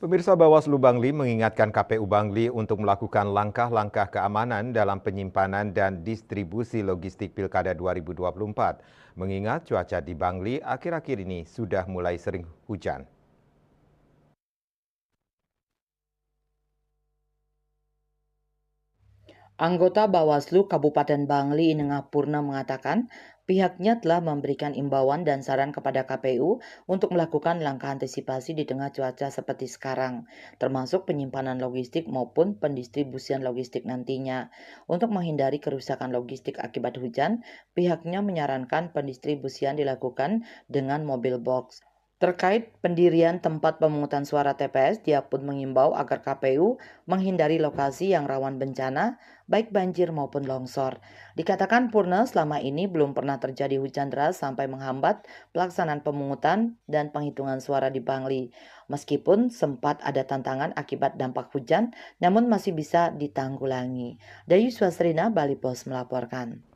Pemirsa Bawaslu Bangli mengingatkan KPU Bangli untuk melakukan langkah-langkah keamanan dalam penyimpanan dan distribusi logistik Pilkada 2024. Mengingat cuaca di Bangli akhir-akhir ini sudah mulai sering hujan. Anggota Bawaslu Kabupaten Bangli Nengapurna mengatakan pihaknya telah memberikan imbauan dan saran kepada KPU untuk melakukan langkah antisipasi di tengah cuaca seperti sekarang, termasuk penyimpanan logistik maupun pendistribusian logistik nantinya. Untuk menghindari kerusakan logistik akibat hujan, pihaknya menyarankan pendistribusian dilakukan dengan mobil box. Terkait pendirian tempat pemungutan suara TPS, dia pun mengimbau agar KPU menghindari lokasi yang rawan bencana, baik banjir maupun longsor. Dikatakan Purna selama ini belum pernah terjadi hujan deras sampai menghambat pelaksanaan pemungutan dan penghitungan suara di Bangli. Meskipun sempat ada tantangan akibat dampak hujan, namun masih bisa ditanggulangi. Dayu Swasrina, Bali Pos melaporkan.